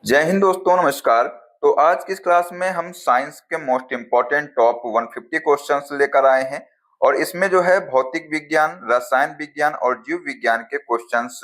जय हिंद दोस्तों, नमस्कार। तो आज की इस क्लास में हम साइंस के मोस्ट इम्पोर्टेंट टॉप 150 क्वेश्चंस लेकर आए हैं। और इसमें जो है भौतिक विज्ञान, रसायन विज्ञान और जीव विज्ञान के क्वेश्चंस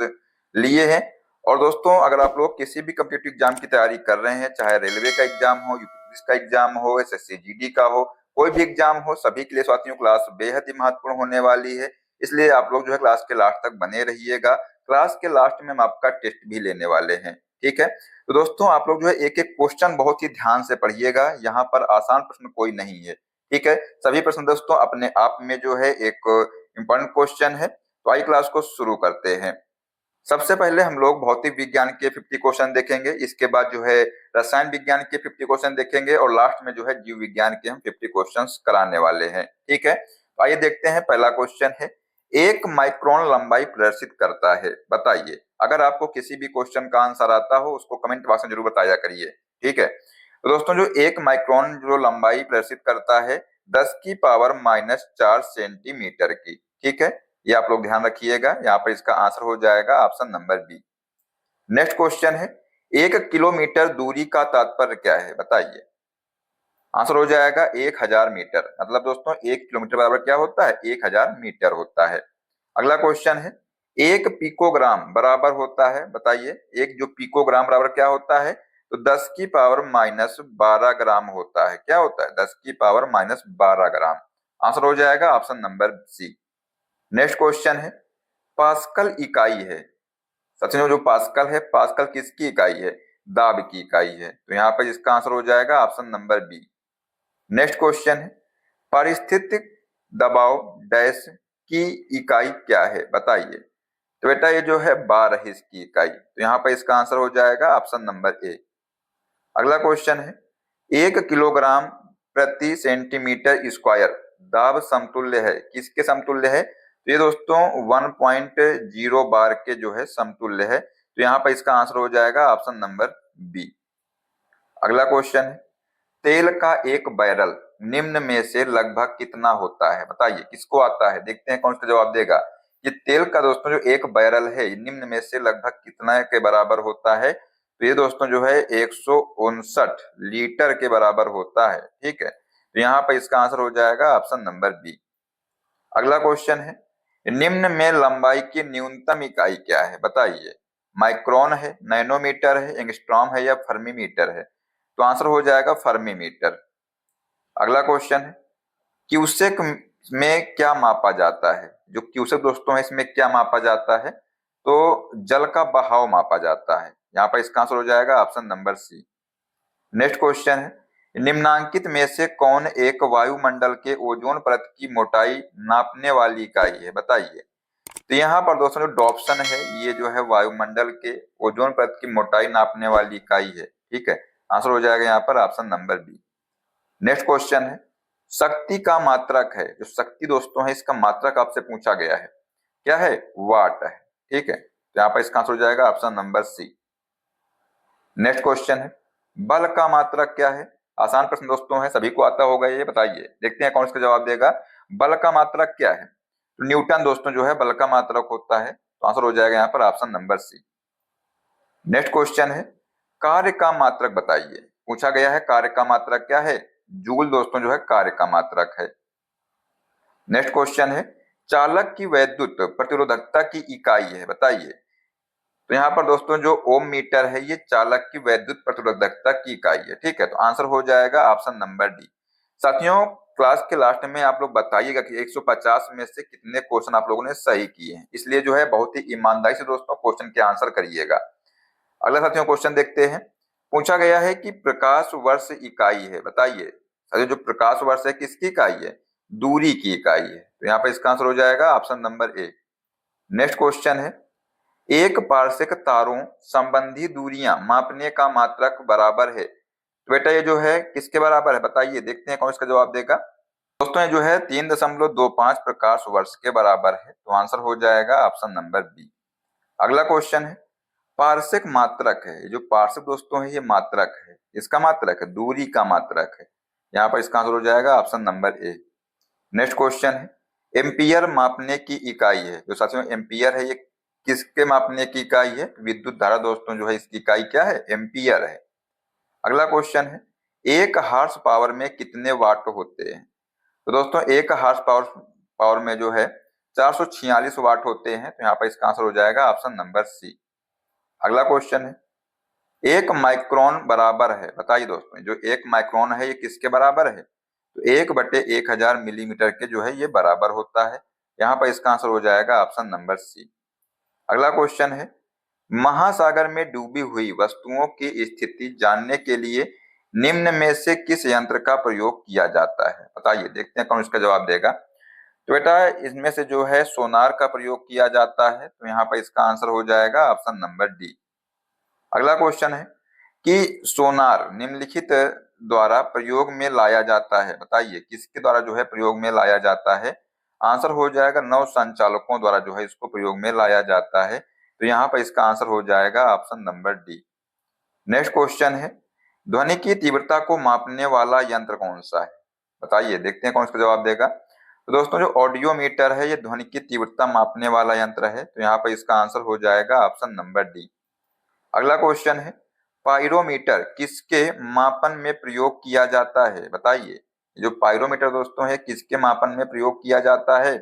लिए हैं। और दोस्तों, अगर आप लोग किसी भी कम्पिटिटिव एग्जाम की तैयारी कर रहे हैं, चाहे रेलवे का एग्जाम हो, यूपीएससी का एग्जाम हो, एसएससी जीडी का हो, कोई भी एग्जाम हो, सभी के लिए साथियों क्लास बेहद ही महत्वपूर्ण होने वाली है। इसलिए आप लोग जो है क्लास के लास्ट तक बने रहिएगा। क्लास के लास्ट में हम आपका टेस्ट भी लेने वाले हैं, ठीक है। तो दोस्तों, आप लोग जो है एक एक क्वेश्चन बहुत ही ध्यान से पढ़िएगा। यहाँ पर आसान प्रश्न कोई नहीं है, ठीक है। सभी प्रश्न दोस्तों अपने आप में जो है एक इम्पोर्टेंट क्वेश्चन है। तो आइए क्लास को शुरू करते हैं। सबसे पहले हम लोग भौतिक विज्ञान के 50 क्वेश्चन देखेंगे। इसके बाद जो है रसायन विज्ञान के 50 क्वेश्चन देखेंगे और लास्ट में जो है जीव विज्ञान के हम 50 क्वेश्चन कराने वाले हैं, ठीक है। तो आइए देखते हैं। पहला क्वेश्चन है, एक माइक्रोन लंबाई प्रदर्शित करता है, बताइए। अगर आपको किसी भी क्वेश्चन का आंसर आता हो उसको कमेंट बॉक्स में जरूर बताया करिए, ठीक है। तो दोस्तों, जो एक माइक्रोन जो लंबाई प्रदर्शित करता है 10⁻⁻⁴ सेंटीमीटर की, ठीक है। ये आप लोग ध्यान रखिएगा। यहाँ पर इसका आंसर हो जाएगा option number B. Next question है, 1 किलोमीटर दूरी का तात्पर्य क्या है, बताइए। आंसर हो जाएगा 1000 मीटर। मतलब दोस्तों 1 किलोमीटर बराबर क्या होता है, 1000 मीटर होता है। अगला क्वेश्चन है, 1 पिकोग्राम बराबर होता है, बताइए। एक जो पिकोग्राम बराबर क्या होता है, तो 10⁻⁻12 ग्राम होता है। क्या होता है, 10⁻⁻12 ग्राम। आंसर हो जाएगा option number C. Next question है, पास्कल इकाई है। सचिन, जो पास्कल है, पास्कल किसकी इकाई है, दाब की इकाई है। तो यहाँ पर इसका आंसर हो जाएगा option number B. Next question है, पारिस्थितिक दबाव डैश की इकाई क्या है, बताइए। तो बेटा ये जो है बार है इसकी इकाई। तो यहाँ पर इसका आंसर हो जाएगा ऑप्शन नंबर ए। अगला क्वेश्चन है, 1 किलोग्राम प्रति सेंटीमीटर स्क्वायर दाब समतुल्य है, किसके समतुल्य है। तो ये दोस्तों 1.0 बार के जो है समतुल्य है। तो यहाँ पर इसका आंसर हो जाएगा ऑप्शन नंबर बी। अगला क्वेश्चन है, तेल का एक बैरल निम्न में से लगभग कितना होता है, बताइए। किसको आता है, देखते हैं कौन सा जवाब देगा। ये तेल का दोस्तों जो एक बैरल है निम्न में से लगभग कितना के बराबर होता है। तो ये दोस्तों जो है 159 लीटर के बराबर होता है, ठीक है। तो यहाँ पर इसका आंसर हो जाएगा ऑप्शन नंबर बी। अगला क्वेश्चन है, निम्न में लंबाई की न्यूनतम इकाई क्या है, बताइए। माइक्रोन है, नैनोमीटर है, एंगस्ट्रॉम है या फर्मीमीटर है। तो आंसर हो जाएगा फर्मीमीटर। अगला क्वेश्चन है, क्यूसेक में क्या मापा जाता है। जो क्यूसेक दोस्तों है इसमें क्या मापा जाता है, तो जल का बहाव मापा जाता है। यहाँ पर इसका आंसर हो जाएगा option number C. Next question है, निम्नांकित में से कौन एक वायुमंडल के ओजोन परत की मोटाई नापने वाली इकाई है, बताइए। तो यहाँ पर दोस्तों जो डॉप्सन है ये जो है वायुमंडल के ओजोन परत की मोटाई नापने वाली इकाई है, ठीक है। आंसर हो जाएगा यहाँ पर option number B. Next question है, शक्ति का मात्रक है। जो शक्ति दोस्तों है इसका मात्रक आपसे पूछा गया है, क्या है, वाट है, ठीक है। तो यहाँ पर इसका आंसर हो जाएगा option number C. Next question है, बल का मात्रक क्या है। आसान प्रश्न दोस्तों है, सभी को आता होगा ये, बताइए। देखते हैं कौन इसका जवाब देगा। बल का मात्रक क्या है, तो न्यूटन दोस्तों जो है बल का मात्रक होता है। तो आंसर हो जाएगा यहाँ पर option number C. Next question है, कार्य का मात्रक बताइए। पूछा गया है कार्य का मात्रक क्या है, जूल दोस्तों जो है कार्य का मात्रक है। नेक्स्ट क्वेश्चन है, चालक की वैद्युत प्रतिरोधकता की इकाई है, बताइए। तो यहाँ पर दोस्तों जो ओम मीटर है ये चालक की वैद्युत प्रतिरोधकता की इकाई है, ठीक है। तो आंसर हो जाएगा ऑप्शन नंबर डी। साथियों, क्लास के लास्ट में आप लोग बताइएगा कि 150 में से कितने क्वेश्चन आप लोगों ने सही किए हैं। इसलिए जो है बहुत ही ईमानदारी से दोस्तों क्वेश्चन के आंसर करिएगा। अगला साथियों क्वेश्चन देखते हैं। पूछा गया है कि प्रकाश वर्ष इकाई है, बताइए। साथियों जो प्रकाश वर्ष है किसकी इकाई है, दूरी की इकाई है। तो यहाँ पर इसका आंसर हो जाएगा option number A. Next question है, एक पार्श्विक तारों संबंधी दूरियां मापने का मात्रक बराबर है। तो बेटा ये जो है किसके बराबर है, बताइए। देखते हैं कौन इसका जवाब देगा। दोस्तों ये जो है 3.25 प्रकाश वर्ष के बराबर है। तो आंसर हो जाएगा ऑप्शन नंबर बी। अगला क्वेश्चन है, पार्श्विक मात्रक है। जो पार्श्विक दोस्तों है ये मात्रक है, इसका मात्रक है, दूरी का मात्रक है। यहाँ पर इसका आंसर हो जाएगा option number A. Next question है, एम्पियर मापने की इकाई है। जो साथियों एम्पियर है ये किसके मापने की इकाई है? विद्युत धारा दोस्तों जो है इसकी इकाई क्या है? एम्पियर है। अगला क्वेश्चन है, एक हार्स पावर में कितने वाट होते हैं? तो दोस्तों एक हार्स पावर पावर में जो है 446 वाट होते हैं, तो यहाँ पर इसका आंसर हो जाएगा ऑप्शन नंबर सी। अगला क्वेश्चन है, एक माइक्रोन बराबर है, बताइए दोस्तों जो एक माइक्रोन है ये किसके बराबर है? तो 1/1000 मिलीमीटर के जो है ये बराबर होता है। यहाँ पर इसका आंसर हो जाएगा ऑप्शन नंबर सी। अगला क्वेश्चन है, महासागर में डूबी हुई वस्तुओं की स्थिति जानने के लिए निम्न में से किस यंत्र का प्रयोग किया जाता है? बताइए, देखते हैं कौन इसका जवाब देगा। तो बेटा इसमें से जो है सोनार का प्रयोग किया जाता है, तो यहाँ पर इसका आंसर हो जाएगा ऑप्शन नंबर डी। अगला क्वेश्चन है कि सोनार निम्नलिखित द्वारा प्रयोग में लाया जाता है, बताइए किसके द्वारा जो है प्रयोग में लाया जाता है? आंसर हो जाएगा नौ संचालकों द्वारा जो है इसको प्रयोग में लाया जाता है, तो यहाँ पर इसका आंसर हो जाएगा option number D. Next question है, ध्वनि की तीव्रता को मापने वाला यंत्र कौन सा है? बताइए, देखते हैं कौन इसका जवाब देगा। तो दोस्तों जो ऑडियोमीटर है ये ध्वनि की तीव्रता मापने वाला यंत्र है, तो यहाँ पर इसका आंसर हो जाएगा ऑप्शन नंबर डी। अगला क्वेश्चन है, पायरोमीटर किसके मापन में प्रयोग किया जाता है? बताइए जो पायरोमीटर दोस्तों है किसके मापन में प्रयोग किया जाता है?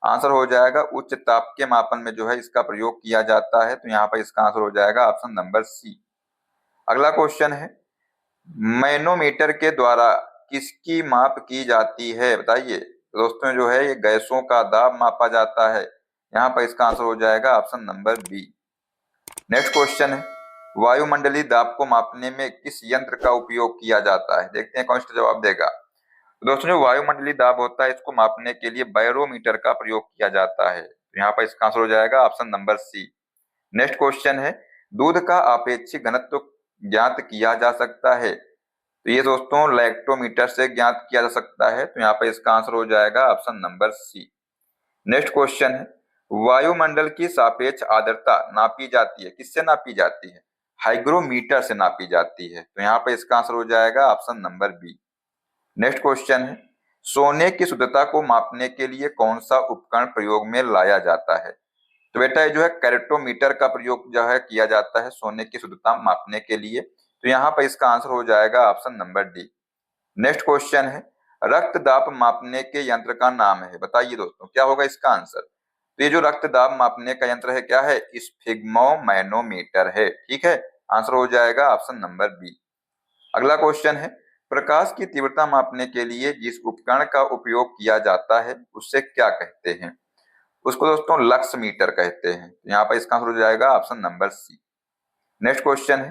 आंसर हो जाएगा उच्च ताप के मापन में जो है इसका प्रयोग किया जाता है, तो यहाँ पर इसका आंसर हो जाएगा ऑप्शन नंबर सी। अगला क्वेश्चन है, मैनोमीटर के द्वारा किसकी माप की जाती है? बताइए दोस्तों जो है ये गैसों का दाब मापा जाता है, यहाँ पर इसका आंसर हो जाएगा option number B. Next question है, वायुमंडलीय दाब को मापने में किस यंत्र का उपयोग किया जाता है? देखते हैं कौन इसका जवाब देगा। तो दोस्तों जो वायुमंडलीय दाब होता है इसको मापने के लिए बैरोमीटर का प्रयोग किया जाता है, तो यहाँ पर इसका आंसर हो जाएगा option number C. Next question है, दूध का आपेक्षिक घनत्व ज्ञात किया जा सकता है? तो ये दोस्तों लैक्टोमीटर से ज्ञात किया जा सकता है, तो यहाँ पर इसका आंसर हो जाएगा option number C. Next question है, वायुमंडल की सापेक्ष आर्द्रता नापी जाती है, किससे नापी जाती है? हाइग्रोमीटर से नापी जाती है, तो यहाँ पर इसका आंसर हो जाएगा option number B. Next question है, सोने की शुद्धता को मापने के लिए कौन सा उपकरण प्रयोग में लाया जाता है? तो बेटा ये जो है कैरेटोमीटर का प्रयोग जो है किया जाता है सोने की शुद्धता मापने के लिए, तो यहाँ पर इसका आंसर हो जाएगा option number D. Next question है, रक्त दाब मापने के यंत्र का नाम है, बताइए दोस्तों क्या होगा इसका आंसर? तो ये जो रक्त दाब मापने का यंत्र है क्या है? स्फिग्मोमैनोमीटर है, ठीक है, आंसर हो जाएगा ऑप्शन नंबर बी। अगला क्वेश्चन है, प्रकाश की तीव्रता मापने के लिए जिस उपकरण का उपयोग किया जाता है उससे क्या कहते हैं? उसको दोस्तों लक्स मीटर कहते हैं, यहाँ पर इसका आंसर हो जाएगा option number C. Next question है,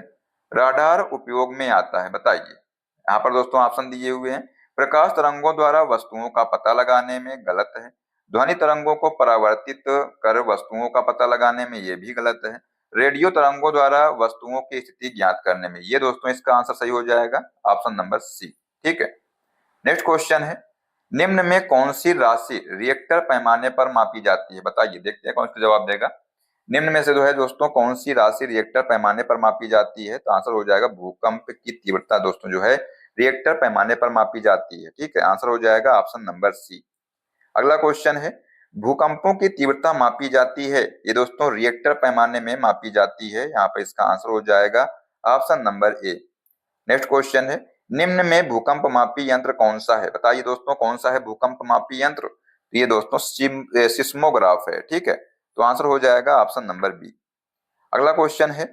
राडार उपयोग में आता है, बताइए। यहाँ पर दोस्तों ऑप्शन दिए हुए हैं, प्रकाश तरंगों द्वारा वस्तुओं का पता लगाने में गलत है, ध्वनि तरंगों को परावर्तित कर वस्तुओं का पता लगाने में ये भी गलत है, रेडियो तरंगों द्वारा वस्तुओं की स्थिति ज्ञात करने में, ये दोस्तों इसका आंसर सही हो जाएगा ऑप्शन नंबर सी, ठीक है। नेक्स्ट क्वेश्चन है, निम्न में कौन सी राशि रिएक्टर पैमाने पर मापी जाती है? बताइए, देखते हैं कौन सा जवाब देगा। निम्न में से जो है दोस्तों कौन सी राशि रिएक्टर पैमाने पर मापी जाती है? तो आंसर हो जाएगा भूकंप की तीव्रता दोस्तों जो है रिएक्टर पैमाने पर मापी जाती है, ठीक है, आंसर हो जाएगा ऑप्शन नंबर सी। अगला क्वेश्चन है, भूकंपों की तीव्रता मापी जाती है, ये दोस्तों रिएक्टर पैमाने में मापी जाती है, यहाँ पे इसका आंसर हो जाएगा option number A. Next question है, निम्न में भूकंप मापी यंत्र कौन सा है? बताइए दोस्तों कौन सा है भूकंप मापी यंत्र? तो ये दोस्तों सिस्मोग्राफ है, ठीक है, तो आंसर हो जाएगा ऑप्शन नंबर बी। अगला क्वेश्चन है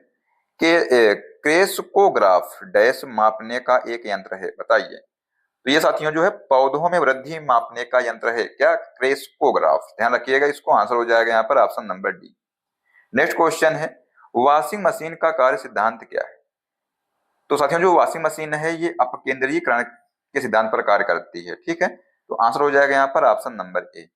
कि क्रेस्कोग्राफ डैश मापने का एक यंत्र है, बताइए। तो ये साथियों जो है पौधों में वृद्धि मापने का यंत्र है क्या? क्रेस्कोग्राफ, ध्यान रखिएगा इसको, आंसर हो जाएगा यहाँ पर option number D. Next question है, वॉशिंग मशीन का कार्य सिद्धांत क्या है? तो साथियों जो वॉशिंग मशीन है ये अपकेंद्रीकरण के सिद्धांत पर कार्य करती है, ठीक है, तो आंसर हो जाएगा यहाँ पर ऑप्शन नंबर ए।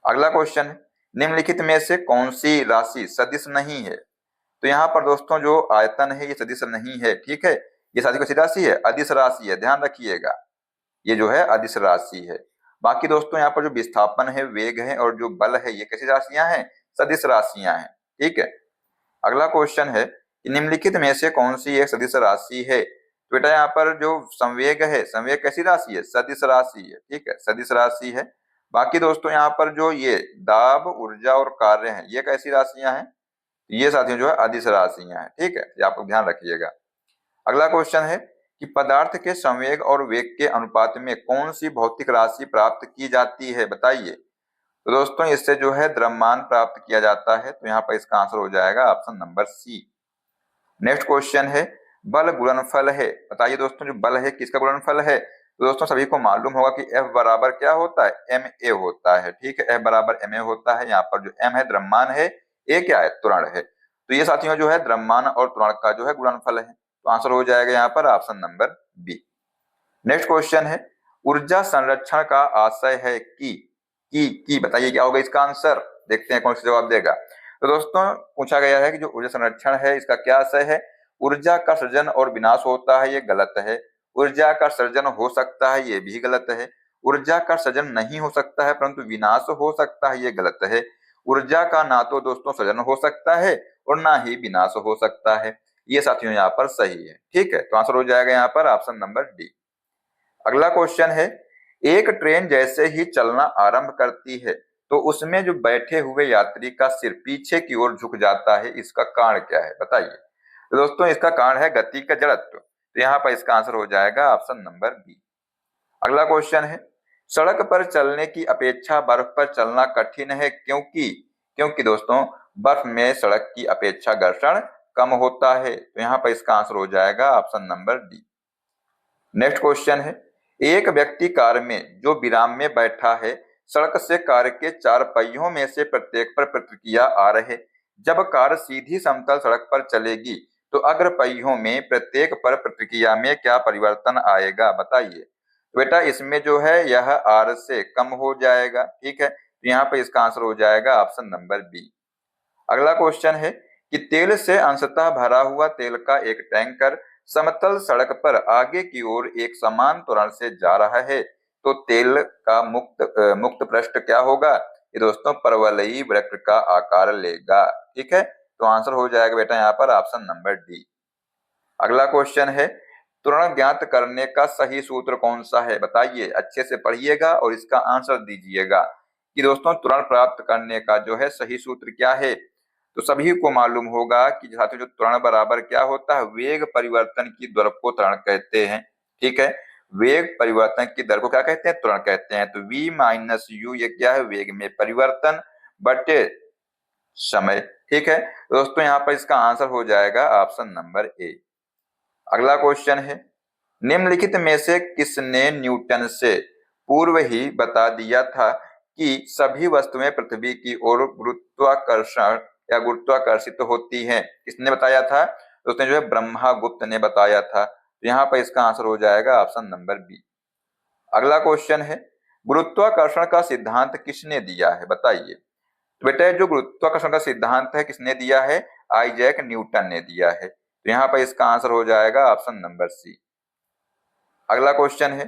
अगला क्वेश्चन है, निम्नलिखित में से कौन सी राशि सदिश नहीं है? तो यहाँ पर दोस्तों जो आयतन है ये सदिश नहीं है, ठीक है, ये साथी कैसी राशि है? अदिश राशि है, ध्यान रखिएगा, ये जो है अदिश राशि है। बाकी दोस्तों यहाँ पर जो विस्थापन है, वेग है और जो बल है ये कैसी राशियां हैं? सदिश राशियां हैं, ठीक है। अगला क्वेश्चन है कि निम्नलिखित में से कौन सी एक सदिश राशि है? तो बेटा यहाँ पर जो संवेग है, संवेग कैसी राशि है? सदिश राशि है, ठीक है, सदिश राशि है। बाकी दोस्तों यहाँ पर जो ये दाब, ऊर्जा और कार्य हैं, ये कैसी राशियां हैं? ये साथियों जो है अदिश राशियां हैं। ठीक है, ये आप लोग ध्यान रखिएगा। अगला क्वेश्चन है कि पदार्थ के संवेग और वेग के अनुपात में कौन सी भौतिक राशि प्राप्त की जाती है, बताइए। तो दोस्तों इससे जो है द्रव्यमान प्राप्त किया जाता है, तो यहाँ पर इसका आंसर हो जाएगा option number C. Next question है बल गुणनफल है, बताइए दोस्तों जो बल है किसका गुणनफल है? तो दोस्तों सभी को मालूम होगा कि F बराबर क्या होता है, एम ए होता है। ठीक है, F बराबर एम ए होता है। यहाँ पर जो M है द्रव्यमान है, A क्या है, त्वरण है। तो ये साथियों जो है द्रव्यमान और त्वरण का जो है गुणनफल है, तो आंसर हो जाएगा यहाँ पर option number B. Next question है ऊर्जा संरक्षण का आशय है कि बताइए क्या होगा इसका आंसर, देखते हैं कौन सा जवाब देगा। तो दोस्तों पूछा गया है कि जो ऊर्जा संरक्षण है इसका क्या आशय है? ऊर्जा का सृजन और विनाश होता है, ये गलत है। ऊर्जा का सृजन हो सकता है, ये भी गलत है। ऊर्जा का सृजन नहीं हो सकता है परंतु विनाश हो सकता है, ये गलत है। ऊर्जा का ना तो दोस्तों सृजन हो सकता है और ना ही विनाश हो सकता है, ये साथियों यहाँ पर सही है। ठीक है, तो आंसर हो जाएगा यहाँ पर ऑप्शन नंबर डी। अगला क्वेश्चन है एक ट्रेन जैसे ही चलना आरंभ करती है तो उसमें जो बैठे हुए यात्री का सिर पीछे की ओर झुक जाता है, इसका कारण क्या है, बताइए। तो दोस्तों इसका कारण है गति का जड़त्व, तो यहाँ पर इसका आंसर हो जाएगा ऑप्शन नंबर बी। अगला क्वेश्चन है सड़क पर चलने की अपेक्षा बर्फ पर चलना कठिन है, क्योंकि क्योंकि दोस्तों बर्फ में सड़क की अपेक्षा घर्षण कम होता है, तो यहाँ पर इसका आंसर हो जाएगा option number D. Next question है एक व्यक्ति कार में जो विराम में बैठा है सड़क से कार के चार पहियों में से प्रत्येक पर प्रतिक्रिया आ रहे, जब कार सीधी समतल सड़क पर चलेगी तो अग्र पहियों में प्रत्येक पर प्रतिक्रिया में क्या परिवर्तन आएगा, बताइए। तो बेटा इसमें जो है यह आर से कम हो जाएगा। ठीक है, तो यहाँ पर इसका आंसर हो जाएगा ऑप्शन नंबर बी। अगला क्वेश्चन है कि तेल से अंशतः भरा हुआ तेल का एक टैंकर समतल सड़क पर आगे की ओर एक समान त्वरण से जा रहा है, तो तेल का मुक्त पृष्ठ क्या होगा? ये दोस्तों परवलयी वक्र का आकार लेगा। ठीक है, तो आंसर हो जाएगा बेटा यहाँ पर ऑप्शन नंबर डी। अगला क्वेश्चन है त्वरण ज्ञात करने का सही सूत्र कौन सा है, बताइए। अच्छे से पढ़िएगा और इसका आंसर दीजिएगा कि दोस्तों त्वरण प्राप्त करने का जो है सही सूत्र क्या है। तो सभी को मालूम होगा कि साथियों जो त्वरण बराबर क्या होता है, वेग परिवर्तन की दर को त्वरण कहते हैं। ठीक है, वेग परिवर्तन की दर को क्या कहते हैं, त्वरण कहते हैं। तो v माइनस यू ये क्या है, वेग में परिवर्तन बटे समय। ठीक है, तो दोस्तों यहाँ पर इसका आंसर हो जाएगा ऑप्शन नंबर ए। अगला क्वेश्चन है निम्नलिखित में से किसने न्यूटन से पूर्व ही बता दिया था कि सभी वस्तुएं पृथ्वी की ओर गुरुत्वाकर्षण या गुरुत्वाकर्षित होती हैं? किसने बताया था? दोस्तों जो है ब्रह्मागुप्त ने बताया था, तो यहाँ पर इसका आंसर हो जाएगा ऑप्शन नंबर बी। अगला क्वेश्चन है गुरुत्वाकर्षण का सिद्धांत किसने दिया है, बताइए। तो बेटा जो गुरुत्वाकर्षण का सिद्धांत है किसने दिया है, आइजैक न्यूटन ने दिया है, तो यहाँ पर इसका आंसर हो जाएगा ऑप्शन नंबर सी। अगला क्वेश्चन है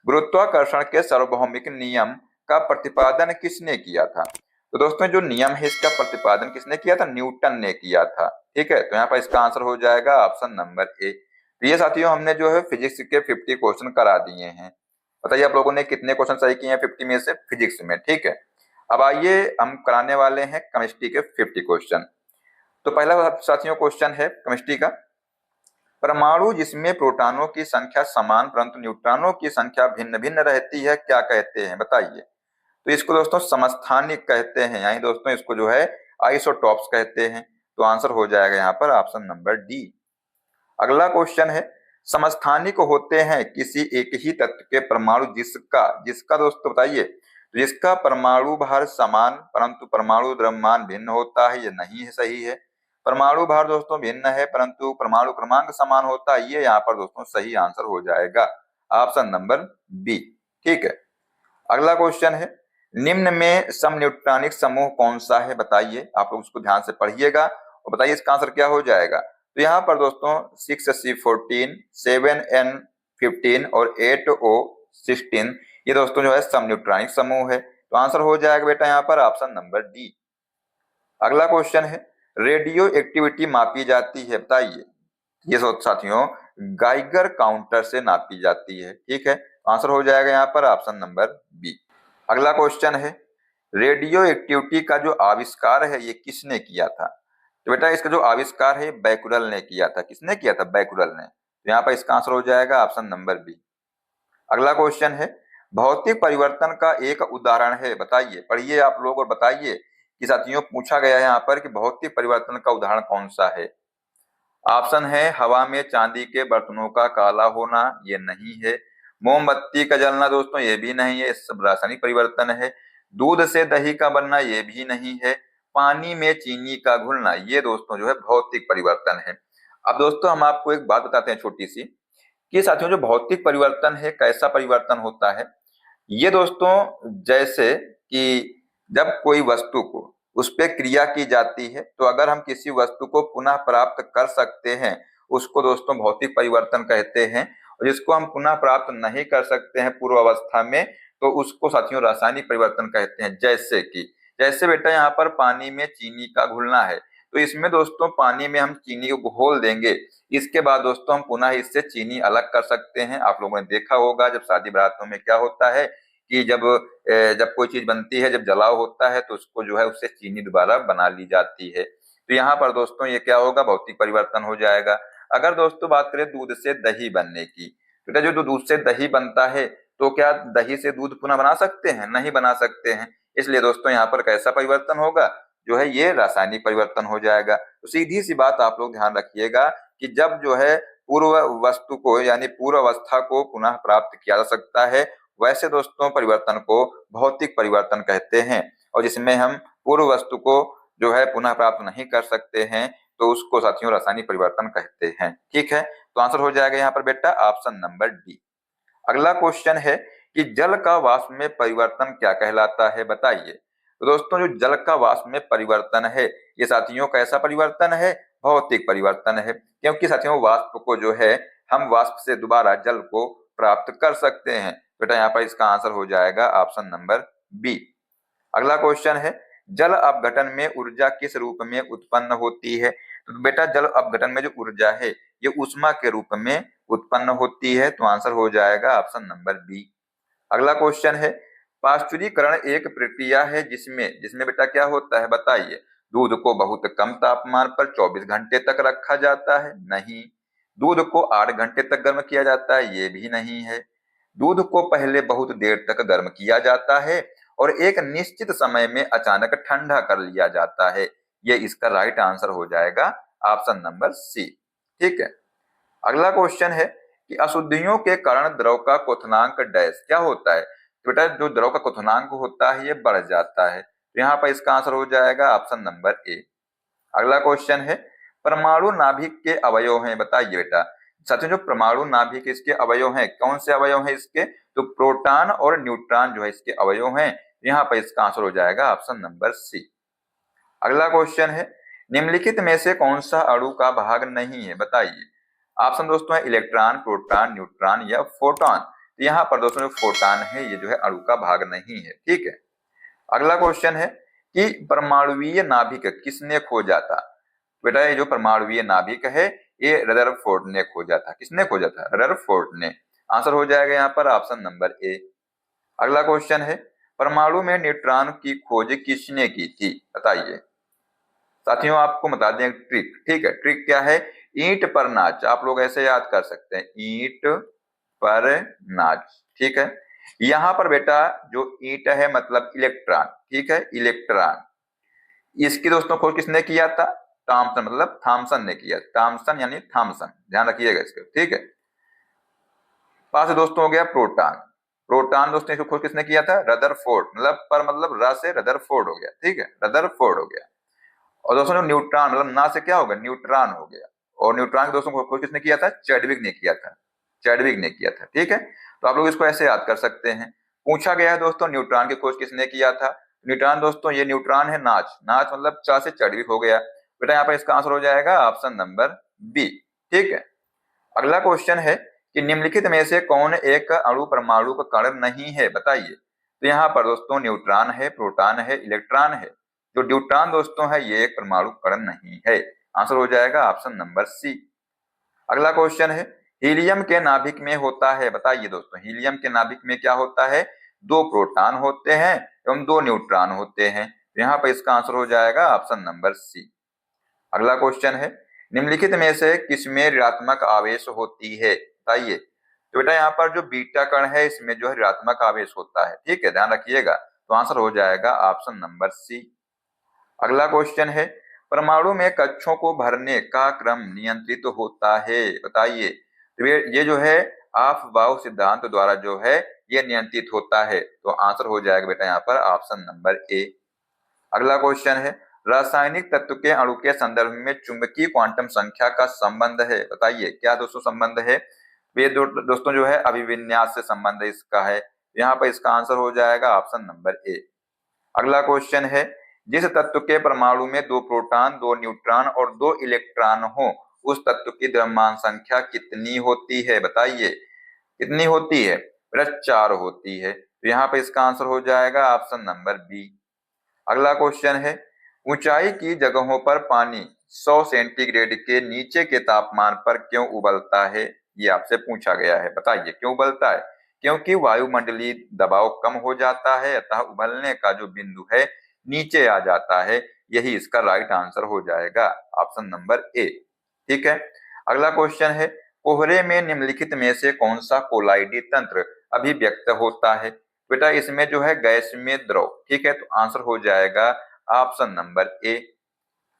गुरुत्वाकर्षण के सार्वभौमिक नियम का प्रतिपादन किसने किया था? तो दोस्तों जो नियम है इसका प्रतिपादन किसने किया था, न्यूटन ने किया था। ठीक है, तो यहाँ पर इसका आंसर हो जाएगा ऑप्शन नंबर ए। तो ये साथियों हमने जो है फिजिक्स के 50 क्वेश्चन करा दिए हैं। बताइए आप लोगों ने कितने क्वेश्चन सही किए हैं 50 में से फिजिक्स में। ठीक है, अब आइए हम कराने वाले हैं केमिस्ट्री के 50 क्वेश्चन। तो पहला साथियों क्वेश्चन है केमिस्ट्री का, परमाणु जिसमें प्रोटॉनों की संख्या समान परंतु न्यूट्रॉनों की संख्या भिन्न भिन्न रहती है क्या कहते हैं, बताइए। तो इसको दोस्तों समस्थानिक कहते हैं, यानी दोस्तों इसको जो है आइसोटॉप्स कहते हैं, तो आंसर हो जाएगा यहाँ पर ऑप्शन नंबर डी। अगला क्वेश्चन है समस्थानिक होते हैं किसी एक ही तत्व के परमाणु जिसका जिसका दोस्तों बताइए, तो जिसका परमाणु भार समान परंतु परमाणु द्रव्यमान भिन्न होता है, ये नहीं है सही है। परमाणु भार दोस्तों भिन्न है परंतु परमाणु क्रमांक समान होता है, ये यहाँ पर दोस्तों सही आंसर हो जाएगा ऑप्शन नंबर बी। ठीक है, अगला क्वेश्चन है निम्न में समन्यूट्रॉनिक समूह कौन सा है, बताइए। आप लोग उसको ध्यान से पढ़िएगा और बताइए इसका आंसर क्या हो जाएगा। तो यहाँ पर दोस्तों 6C14, 7N15 और 8O16 ये दोस्तों जो है समन्यूट्रॉनिक समूह है, तो आंसर हो जाएगा बेटा यहाँ पर ऑप्शन नंबर डी। अगला क्वेश्चन है रेडियो एक्टिविटी मापी जाती है, बताइए। ये साथियों गाइगर काउंटर से नापी जाती है। ठीक है, आंसर हो जाएगा यहाँ पर ऑप्शन नंबर बी। अगला क्वेश्चन है, रेडियो एक्टिविटी का जो आविष्कार है ये किसने किया था? तो बेटा इसका जो आविष्कार है बैकुलर ने किया था। किसने किया था? बैकुलर ने। तो यहाँ पर इसका आंसर हो जाएगा ऑप्शन नंबर बी। अगला क्वेश्चन है, भौतिक परिवर्तन का एक उदाहरण है, बताइए। पढ़िए आप लोग और बताइए कि साथियों पूछा गया है यहाँ पर कि भौतिक परिवर्तन का उदाहरण कौन सा है। ऑप्शन है हवा में चांदी के बर्तनों का काला होना, ये नहीं है। मोमबत्ती का जलना दोस्तों, ये भी नहीं है, सब रासायनिक परिवर्तन है। दूध से दही का बनना, ये भी नहीं है। पानी में चीनी का घुलना, ये दोस्तों जो है भौतिक परिवर्तन है। अब दोस्तों हम आपको एक बात बताते हैं छोटी सी, कि साथियों जो भौतिक परिवर्तन है कैसा परिवर्तन होता है। ये दोस्तों जैसे कि जब कोई वस्तु को उस पे क्रिया की जाती है तो अगर हम किसी वस्तु को पुनः प्राप्त कर सकते हैं उसको दोस्तों भौतिक परिवर्तन कहते हैं। और जिसको हम पुनः प्राप्त नहीं कर सकते हैं पूर्व अवस्था में तो उसको साथियों रासायनिक परिवर्तन कहते हैं। जैसे बेटा यहाँ पर पानी में चीनी का घुलना है तो इसमें दोस्तों पानी में हम चीनी को घोल देंगे, इसके बाद दोस्तों हम पुनः इससे चीनी अलग कर सकते हैं। आप लोगों ने देखा होगा जब शादी बारातों में क्या होता है कि जब कोई चीज बनती है, जब जलाव होता है तो उसको जो है उससे चीनी दोबारा बना ली जाती है। तो यहाँ पर दोस्तों ये क्या होगा? भौतिक परिवर्तन हो जाएगा। अगर दोस्तों बात करें दूध से दही बनने की, बेटा जो दूध से दही बनता है तो क्या दही से दूध पुनः बना सकते हैं? नहीं बना सकते हैं। इसलिए दोस्तों यहाँ पर कैसा परिवर्तन होगा? जो है ये रासायनिक परिवर्तन हो जाएगा। तो सीधी सी बात आप लोग ध्यान रखिएगा कि जब जो है पूर्व वस्तु को यानी पूर्व अवस्था को पुनः प्राप्त किया जा सकता है वैसे दोस्तों परिवर्तन को भौतिक परिवर्तन कहते हैं। और जिसमें हम पूर्व वस्तु को जो है पुनः प्राप्त नहीं कर सकते हैं तो उसको साथियों रासायनिक परिवर्तन कहते हैं। ठीक है, तो आंसर हो जाएगा यहाँ पर बेटा ऑप्शन नंबर डी। अगला क्वेश्चन है कि जल का वाष्प में परिवर्तन क्या कहलाता है, बताइए। तो दोस्तों जो जल का वाष्प में परिवर्तन है ये साथियों कैसा परिवर्तन है? भौतिक परिवर्तन है, क्योंकि साथियों वाष्प को जो है हम वाष्प से दोबारा जल को प्राप्त कर सकते हैं। बेटा यहाँ पर इसका आंसर हो जाएगा ऑप्शन नंबर बी। अगला क्वेश्चन है, जल अपघटन में ऊर्जा किस रूप में उत्पन्न होती है? तो बेटा जल अपघटन में जो ऊर्जा है ये ऊष्मा के रूप में उत्पन्न होती है। तो आंसर हो जाएगा ऑप्शन नंबर बी। अगला क्वेश्चन है, पाश्चुरीकरण एक प्रक्रिया है जिसमें जिसमें बेटा क्या होता है, बताइए। दूध को बहुत कम तापमान पर 24 घंटे तक रखा जाता है, नहीं। दूध को 8 घंटे तक गर्म किया जाता है, ये भी नहीं है। दूध को पहले बहुत देर तक गर्म किया जाता है और एक निश्चित समय में अचानक ठंडा कर लिया जाता है। ये इसका राइट आंसर हो जाएगा ऑप्शन नंबर सी। ठीक है, अगला क्वेश्चन है कि अशुद्धियों के कारण द्रव का क्वथनांक डैश क्या होता है? तो बेटा जो द्रव का क्वथनांक होता है ये बढ़ जाता है। तो यहाँ पर इसका आंसर हो जाएगा ऑप्शन नंबर ए। अगला क्वेश्चन है, परमाणु नाभिक के अवयव हैं, बताइए बेटा। साथियों जो परमाणु नाभिक इसके अवयव हैं, कौन से अवयव हैं इसके? तो प्रोटॉन और न्यूट्रॉन जो है इसके अवयव हैं। यहाँ पर इसका आंसर हो जाएगा ऑप्शन नंबर सी। अगला क्वेश्चन है, निम्नलिखित में से कौन सा अणु का भाग नहीं है, बताइए। ऑप्शन दोस्तों है इलेक्ट्रॉन, प्रोटॉन, न्यूट्रॉन या फोटोन। तो यहाँ पर दोस्तों जो फोटोन है ये जो है अणु का भाग नहीं है। ठीक है, अगला क्वेश्चन है कि परमाणुवीय नाभिक किसने खोजा था? बेटा ये जो परमाणुवीय नाभिक है ये रदरफोर्ड ने खोजा था। किसने खोजा था? रदरफोर्ड ने। आंसर हो जाएगा यहाँ पर ऑप्शन नंबर ए। अगला क्वेश्चन है, परमाणु में न्यूट्रॉन की खोज किसने की थी, बताइए। साथियों आपको बता दें ट्रिक। ठीक है, ट्रिक क्या है? ईंट पर नाच, आप लोग ऐसे याद कर सकते हैं, ईंट पर नाच। ठीक है, यहाँ पर बेटा जो ईंट है मतलब इलेक्ट्रॉन। ठीक है, इलेक्ट्रॉन, इसकी दोस्तों खोज किसने किया था? थॉमसन, मतलब थॉमसन ने किया। थॉमसन यानी थॉमसन, ध्यान रखिएगा इसके। ठीक है, पास दोस्तों हो गया प्रोटॉन। प्रोटॉन दोस्तों इसको खोज किसने किया था? रदरफोर्ड, मतलब पर मतलब र से रदरफोर्ड हो गया। ठीक है, रदरफोर्ड हो गया। और दोस्तों जो न्यूट्रॉन मतलब ना से क्या होगा? न्यूट्रॉन हो गया। और न्यूट्रॉन के दोस्तों को खोज किसने किया था? चैडविक ने किया था। चैडविक ने किया था। ठीक है, तो आप लोग इसको ऐसे याद कर सकते हैं। पूछा गया है दोस्तों न्यूट्रॉन की खोज किसने किया था? न्यूट्रॉन दोस्तों ये न्यूट्रॉन है नाच, नाच मतलब चा से चैडविक हो गया। बेटा यहाँ पर इसका आंसर हो जाएगा ऑप्शन नंबर बी। ठीक है, अगला क्वेश्चन है कि निम्नलिखित में से कौन एक अणु परमाणु का कण नहीं है, बताइए। तो यहाँ पर दोस्तों न्यूट्रॉन है, प्रोटॉन है, इलेक्ट्रॉन है। जो न्यूट्रॉन दोस्तों है ये एक परमाणु कण नहीं है। आंसर हो जाएगा ऑप्शन नंबर सी। अगला क्वेश्चन है, हीलियम के नाभिक में होता है, बताइए दोस्तों। हीलियम के नाभिक में क्या होता है? 2 प्रोटॉन होते हैं एवं 2 न्यूट्रॉन होते हैं। तो यहाँ पर इसका आंसर हो जाएगा ऑप्शन नंबर सी। अगला क्वेश्चन है, निम्नलिखित में से किसमें ऋणात्मक आवेश होती है, बताइए। तो बेटा यहाँ पर जो बीटा कण है इसमें जो है ऋणात्मक आवेश होता है, ठीक है, ध्यान रखिएगा। तो आंसर हो जाएगा ऑप्शन नंबर सी। अगला क्वेश्चन है, परमाणु में कक्षों को भरने का क्रम नियंत्रित होता है, बताइए। तो ये जो है अफबाउ सिद्धांत द्वारा जो है ये नियंत्रित होता है। तो आंसर हो जाएगा बेटा यहाँ पर ऑप्शन नंबर ए। अगला क्वेश्चन है, रासायनिक तत्व के अणु के संदर्भ में चुंबकीय क्वांटम संख्या का संबंध है, बताइए। क्या दोस्तों संबंध है? ये दोस्तों जो है अभिविन्यास से संबंध इसका है। यहाँ पर इसका आंसर हो जाएगा ऑप्शन नंबर ए। अगला क्वेश्चन है, जिस तत्व के परमाणु में 2 प्रोटॉन 2 न्यूट्रॉन और 2 इलेक्ट्रॉन हो उस तत्व की द्रव्यमान संख्या कितनी होती है, बताइए। कितनी होती है? 4 होती है। तो यहाँ पर इसका आंसर हो जाएगा ऑप्शन नंबर बी। अगला क्वेश्चन है, ऊंचाई की जगहों पर पानी 100 सेंटीग्रेड के नीचे के तापमान पर क्यों उबलता है? ये आपसे पूछा गया है, बताइए क्यों उबलता है? क्योंकि वायुमंडलीय दबाव कम हो जाता है, अतः उबलने का जो बिंदु है नीचे आ जाता है। यही इसका राइट आंसर हो जाएगा ऑप्शन नंबर ए, ठीक है। अगला क्वेश्चन है, कोहरे में निम्नलिखित में से कौन सा कोलाइडी तंत्र अभिव्यक्त होता है? बेटा इसमें जो है गैस में द्रव, ठीक है। तो आंसर हो जाएगा ऑप्शन नंबर ए।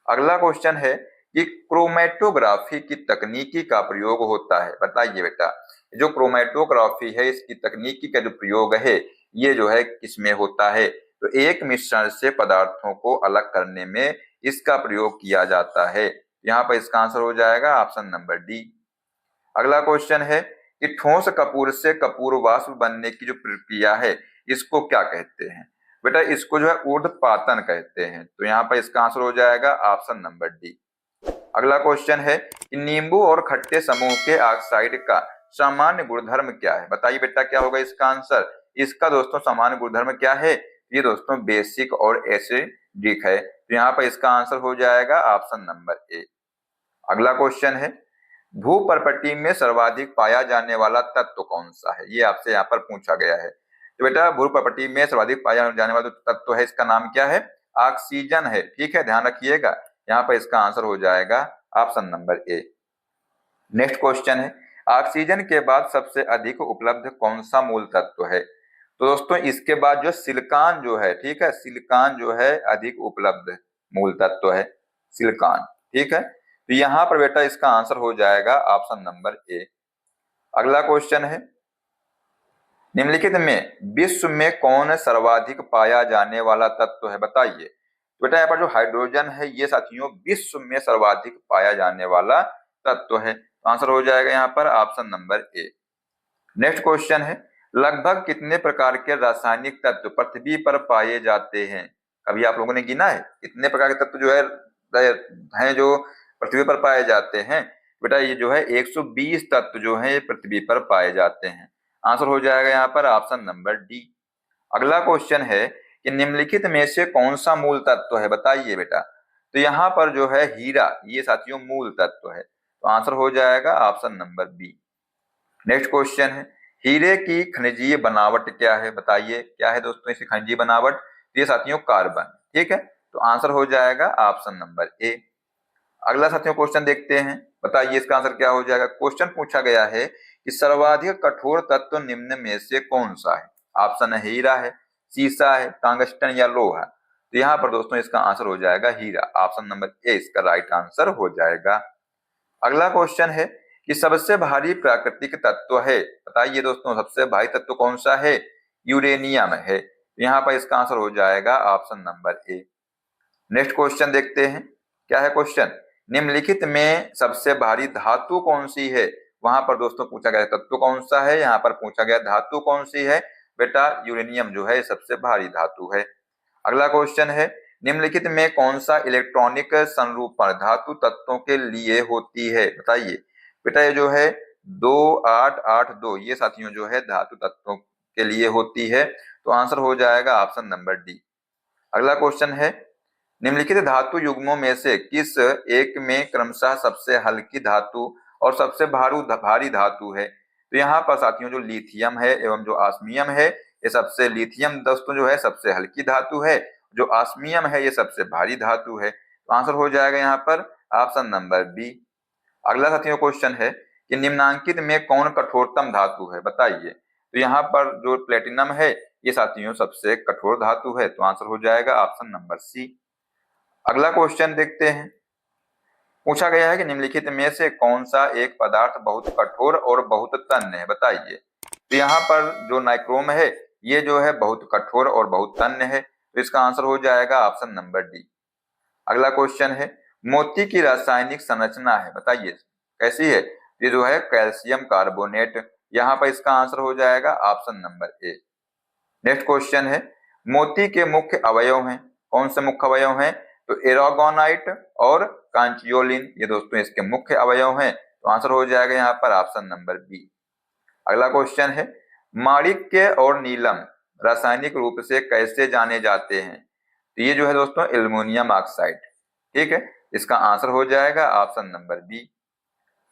अगला क्वेश्चन है कि क्रोमेटोग्राफी की तकनीकी का प्रयोग होता है, बताइए बेटा। जो क्रोमेटोग्राफी है इसकी तकनीकी का जो प्रयोग है ये जो है किसमें होता है? तो एक मिश्रण से पदार्थों को अलग करने में इसका प्रयोग किया जाता है। यहाँ पर इसका आंसर हो जाएगा ऑप्शन नंबर डी। अगला क्वेश्चन है कि ठोस कपूर से कपूर वाष्प बनने की जो प्रक्रिया है इसको क्या कहते हैं? बेटा इसको जो है ऊर्ध्वपातन कहते हैं। तो यहाँ पर इसका आंसर हो जाएगा ऑप्शन नंबर डी। अगला क्वेश्चन है कि नींबू और खट्टे समूह के ऑक्साइड का सामान्य गुणधर्म क्या है? बताइए बेटा क्या होगा इसका आंसर? इसका दोस्तों सामान्य गुणधर्म क्या है? ये दोस्तों बेसिक और एसिडिक है। तो यहाँ पर इसका आंसर हो जाएगा ऑप्शन नंबर ए। अगला क्वेश्चन है, भूपर्पटी में सर्वाधिक पाया जाने वाला तत्व कौन सा है? ये आपसे यहाँ पर पूछा गया है। तो बेटा भूपर्पटी में सर्वाधिक पाया जाने वाला तत्व है इसका नाम क्या है? ऑक्सीजन है, ठीक है, ध्यान रखिएगा। यहाँ पर इसका आंसर हो जाएगा option number A. Next question है, ऑक्सीजन के बाद सबसे अधिक उपलब्ध कौन सा मूल तत्व है? तो दोस्तों इसके बाद जो सिलिकॉन जो है, ठीक है, सिलिकॉन जो है अधिक उपलब्ध मूल तत्व है, सिलिकॉन, ठीक है। तो यहाँ पर बेटा इसका आंसर हो जाएगा ऑप्शन नंबर ए। अगला क्वेश्चन है, निम्नलिखित में विश्व में कौन सर्वाधिक पाया जाने वाला तत्व है, बताइए। बेटा यहाँ पर जो हाइड्रोजन है ये साथियों विश्व में सर्वाधिक पाया जाने वाला तत्व है। तो आंसर हो जाएगा यहाँ पर option number A. Next question है, लगभग कितने प्रकार के रासायनिक तत्व पृथ्वी पर पाए जाते हैं? कभी आप लोगों ने गिना है कितने प्रकार के तत्व जो है जो पृथ्वी पर पाए जाते हैं? बेटा ये जो है 120 तत्व जो है पृथ्वी पर पाए जाते हैं। आंसर हो जाएगा यहाँ पर ऑप्शन नंबर डी। अगला क्वेश्चन है कि निम्नलिखित में से कौन सा मूल तत्व है, बताइए बेटा। तो यहाँ पर जो है हीरा ये साथियों मूल तत्व है। तो आंसर हो जाएगा option number B. Next question है, हीरे की खनिजीय बनावट क्या है, बताइए। क्या है दोस्तों इसकी खनिजीय बनावट? ये साथियों कार्बन, ठीक है। तो आंसर हो जाएगा ऑप्शन नंबर ए। अगला साथियों क्वेश्चन देखते हैं, बताइए इसका आंसर क्या हो जाएगा। क्वेश्चन पूछा गया है कि सर्वाधिक कठोर तत्व निम्न में से कौन सा है? ऑप्शन है हीरा है, सीसा है, टंगस्टन या लोहा। तो यहाँ पर दोस्तों इसका आंसर हो जाएगा हीरा। ऑप्शन नंबर ए इसका राइट आंसर हो जाएगा। अगला क्वेश्चन है कि सबसे भारी प्राकृतिक तत्व है, बताइए दोस्तों सबसे भारी तत्व कौन सा है? यूरेनियम है। यहाँ पर इसका आंसर हो जाएगा option number A. Next question देखते हैं, क्या है क्वेश्चन? निम्नलिखित में सबसे भारी धातु कौन सी है? वहां पर दोस्तों पूछा गया तत्व कौन सा है, यहाँ पर पूछा गया धातु कौन सी है। बेटा यूरेनियम जो है सबसे भारी धातु है। अगला क्वेश्चन है, निम्नलिखित में कौन सा इलेक्ट्रॉनिक संरूपण धातु तत्वों के लिए होती है, बताइए। बेटा ये जो है 2882 ये साथियों जो है धातु तत्वों के लिए होती है। तो आंसर हो जाएगा ऑप्शन नंबर डी। अगला क्वेश्चन है, निम्नलिखित धातु युग्मों में से किस एक में क्रमशः सबसे हल्की धातु और सबसे भारी धातु है? तो यहाँ पर साथियों जो लिथियम है एवं जो ऑस्मियम है ये सबसे, लिथियम दोस्तों जो है सबसे हल्की धातु है, जो ऑस्मियम है ये सबसे भारी धातु है। तो आंसर हो जाएगा यहाँ पर ऑप्शन नंबर बी। अगला साथियों क्वेश्चन है कि निम्नांकित में कौन कठोरतम धातु है, बताइए। तो यहाँ पर जो प्लेटिनम है ये साथियों सबसे कठोर धातु है, तो आंसर हो जाएगा ऑप्शन नंबर सी। अगला क्वेश्चन देखते हैं। पूछा गया है कि निम्नलिखित में से कौन सा एक पदार्थ बहुत कठोर और बहुत तन्य है, बताइए। तो यहाँ पर जो नाइक्रोम है ये जो है बहुत कठोर और बहुत तन्य है, तो इसका आंसर हो जाएगा ऑप्शन नंबर डी। अगला क्वेश्चन है मोती की रासायनिक संरचना है, बताइए कैसी है। ये जो है कैल्शियम कार्बोनेट, यहाँ पर इसका आंसर हो जाएगा option number A. Next question है मोती के मुख्य अवयव हैं, कौन से मुख्य अवयव हैं। तो एरागोनाइट और कांचियोलिन ये दोस्तों इसके मुख्य अवयव हैं, तो आंसर हो जाएगा यहाँ पर ऑप्शन नंबर बी। अगला क्वेश्चन है माणिक्य और नीलम रासायनिक रूप से कैसे जाने जाते हैं। तो ये जो है दोस्तों एल्युमिनियम ऑक्साइड, ठीक है, इसका आंसर हो जाएगा ऑप्शन नंबर बी।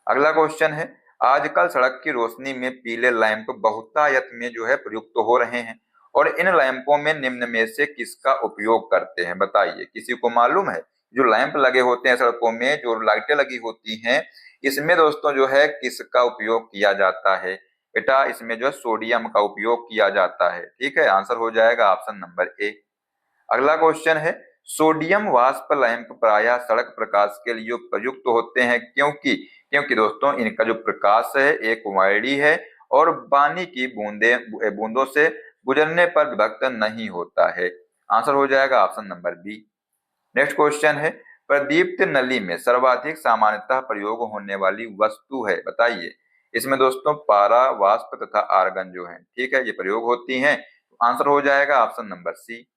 अगला क्वेश्चन है आजकल सड़क की रोशनी में पीले लैंप बहुतायत में जो है प्रयुक्त हो रहे हैं और इन लैंपों में निम्न में से किसका उपयोग करते हैं, बताइए। किसी को मालूम है जो लैंप लगे होते हैं सड़कों में, जो लाइटें लगी होती हैं, इसमें दोस्तों जो है किसका उपयोग किया जाता है। बेटा इसमें जो है सोडियम का उपयोग किया जाता है, ठीक है, आंसर हो जाएगा ऑप्शन नंबर ए। अगला क्वेश्चन है सोडियम वाष्प लैंप प्रायः सड़क प्रकाश के लिए प्रयुक्त होते हैं, क्योंकि क्योंकि दोस्तों इनका जो प्रकाश है एक वायडी है और पानी की बूंदों से गुजरने पर विभक्त नहीं होता है। आंसर हो जाएगा option number B. Next question है प्रदीप्त नली में सर्वाधिक सामान्यतः प्रयोग होने वाली वस्तु है, बताइए। इसमें दोस्तों पारा, वाष्प तथा आर्गन जो है, ठीक है, ये प्रयोग होती हैं, आंसर हो जाएगा ऑप्शन नंबर सी।